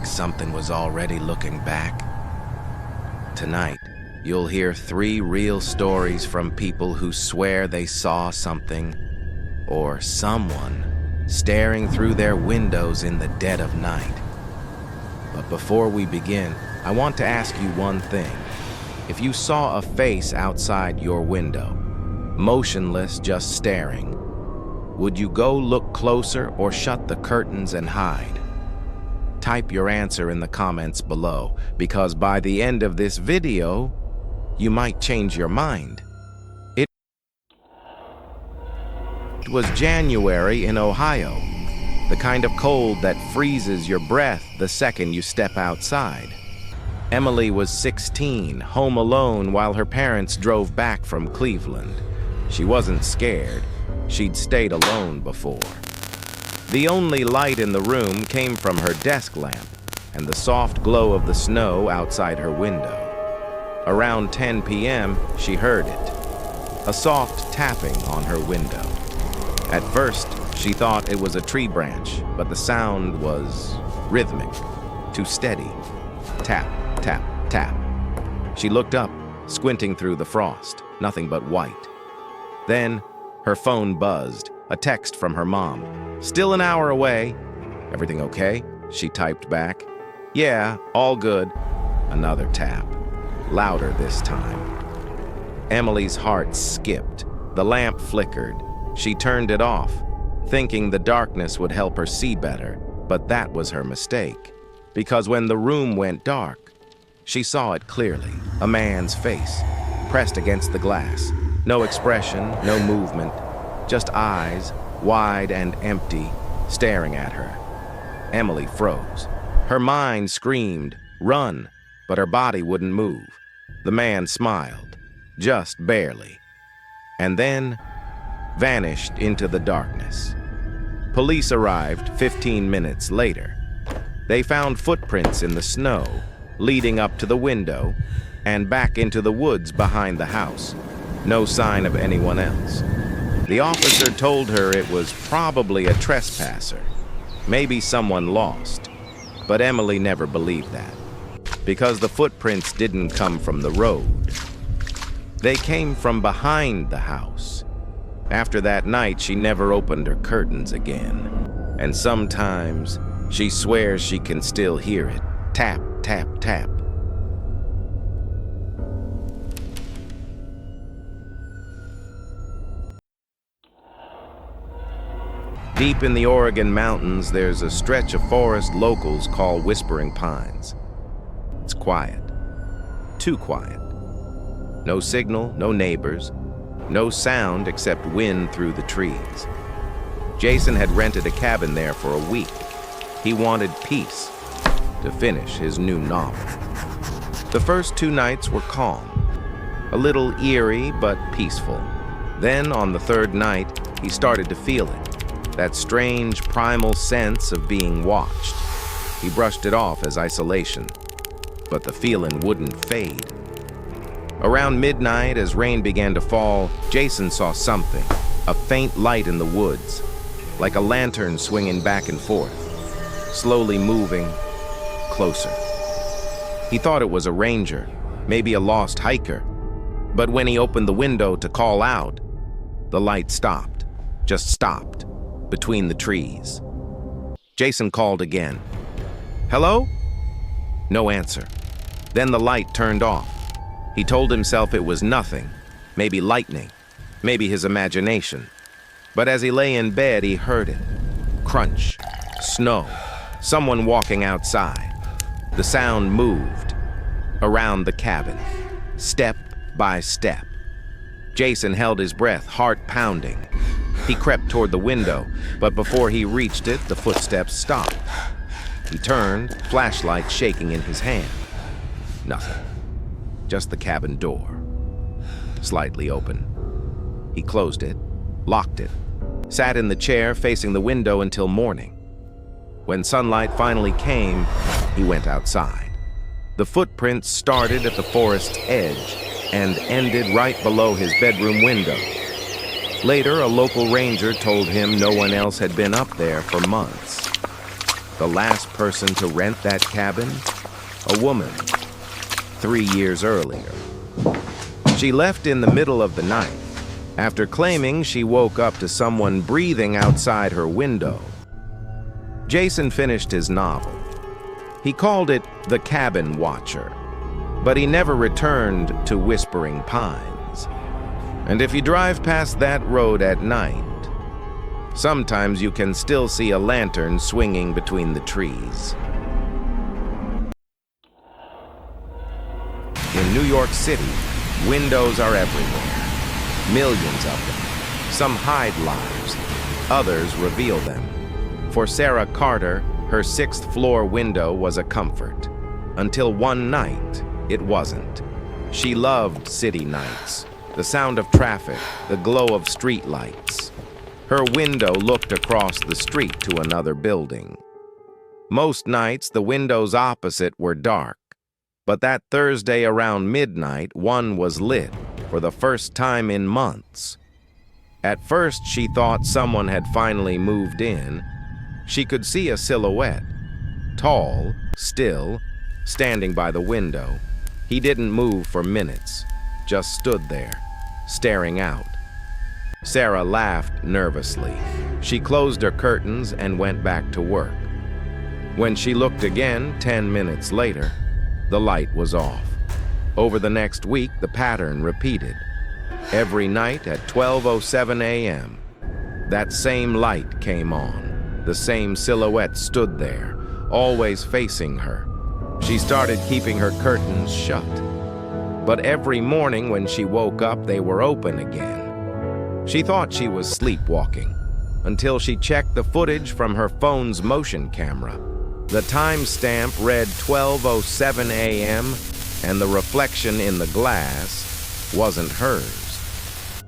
like something was already looking back? Tonight, you'll hear 3 real stories from people who swear they saw something or someone staring through their windows in the dead of night. But before we begin, I want to ask you one thing. If you saw a face outside your window, motionless, just staring, would you go look closer or shut the curtains and hide? Type your answer in the comments below, because by the end of this video, you might change your mind. It was January in Ohio, the kind of cold that freezes your breath the second you step outside. Emily was 16, home alone while her parents drove back from Cleveland. She wasn't scared. She'd stayed alone before. The only light in the room came from her desk lamp and the soft glow of the snow outside her window. Around 10 p.m., she heard it, a soft tapping on her window. At first, she thought it was a tree branch, but the sound was rhythmic, too steady. Tap, tap, tap. She looked up, squinting through the frost, nothing but white. Then, her phone buzzed, a text from her mom. "Still an hour away." "Everything okay?" she typed back. "Yeah, all good." Another tap, louder this time. Emily's heart skipped. The lamp flickered. She turned it off, thinking the darkness would help her see better, but that was her mistake. Because when the room went dark, she saw it clearly, a man's face, pressed against the glass. No expression, no movement, just eyes, wide and empty, staring at her. Emily froze. Her mind screamed, "Run!" but her body wouldn't move. The man smiled, just barely, and then vanished into the darkness. Police arrived 15 minutes later. They found footprints in the snow, leading up to the window and back into the woods behind the house. No sign of anyone else. The officer told her it was probably a trespasser, maybe someone lost, but Emily never believed that, because the footprints didn't come from the road. They came from behind the house. After that night, she never opened her curtains again, and sometimes she swears she can still hear it. Tap, tap, tap. Deep in the Oregon mountains, there's a stretch of forest locals call Whispering Pines. It's quiet. Too quiet. No signal, no neighbors, no sound except wind through the trees. Jason had rented a cabin there for a week. He wanted peace to finish his new novel. The first 2 nights were calm, a little eerie but peaceful. Then on the 3rd night, he started to feel it. That strange primal sense of being watched. He brushed it off as isolation, but the feeling wouldn't fade. Around midnight, as rain began to fall, Jason saw something, a faint light in the woods, like a lantern swinging back and forth, slowly moving closer. He thought it was a ranger, maybe a lost hiker, but when he opened the window to call out, the light stopped, just stopped. Between the trees. Jason called again. "Hello?" No answer. Then the light turned off. He told himself it was nothing, maybe lightning, maybe his imagination. But as he lay in bed, he heard it. Crunch, snow, someone walking outside. The sound moved around the cabin, step by step. Jason held his breath, heart pounding. He crept toward the window, but before he reached it, the footsteps stopped. He turned, flashlight shaking in his hand. Nothing. Just the cabin door, slightly open. He closed it, locked it, sat in the chair facing the window until morning. When sunlight finally came, he went outside. The footprints started at the forest's edge and ended right below his bedroom window. Later, a local ranger told him no one else had been up there for months. The last person to rent that cabin? A woman, 3 years earlier. She left in the middle of the night, after claiming she woke up to someone breathing outside her window. Jason finished his novel. He called it The Cabin Watcher, but he never returned to Whispering Pines. And if you drive past that road at night, sometimes you can still see a lantern swinging between the trees. In New York City, windows are everywhere. Millions of them. Some hide lives, others reveal them. For Sarah Carter, her 6th floor window was a comfort. Until one night, it wasn't. She loved city nights, the sound of traffic, the glow of street lights. Her window looked across the street to another building. Most nights, the windows opposite were dark, but that Thursday around midnight, one was lit for the first time in months. At first, she thought someone had finally moved in. She could see a silhouette, tall, still, standing by the window. He didn't move for minutes, just stood there, staring out. Sarah laughed nervously. She closed her curtains and went back to work. When she looked again 10 minutes later, the light was off. Over the next week, the pattern repeated. Every night at 12:07 a.m., that same light came on. The same silhouette stood there, always facing her. She started keeping her curtains shut. But every morning when she woke up, they were open again. She thought she was sleepwalking, until she checked the footage from her phone's motion camera. The timestamp read 12:07 a.m., and the reflection in the glass wasn't hers.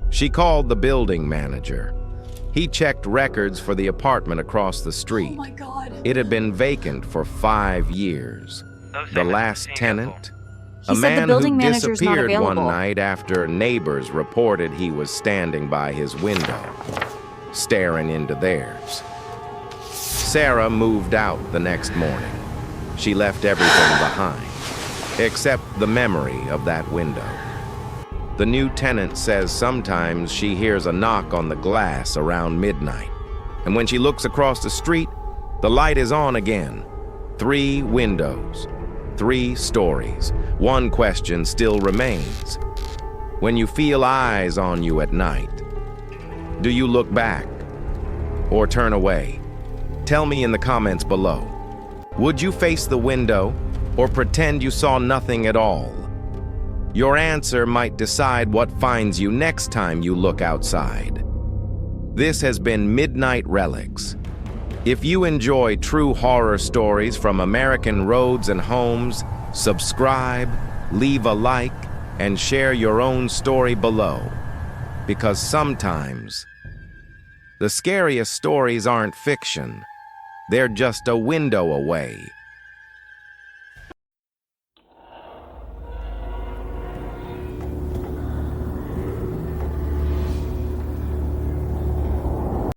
She called the building manager. He checked records for the apartment across the street. Oh my God. It had been vacant for 5 years. The last tenant, a man who disappeared one night after neighbors reported he was standing by his window, staring into theirs. Sarah moved out the next morning. She left everything behind, except the memory of that window. The new tenant says sometimes she hears a knock on the glass around midnight, and when she looks across the street, the light is on again. 3 windows, 3 stories. One question still remains. When you feel eyes on you at night, do you look back or turn away? Tell me in the comments below. Would you face the window or pretend you saw nothing at all? Your answer might decide what finds you next time you look outside. This has been Midnight Relics. If you enjoy true horror stories from American roads and homes, subscribe, leave a like, and share your own story below. Because sometimes, the scariest stories aren't fiction. They're just a window away.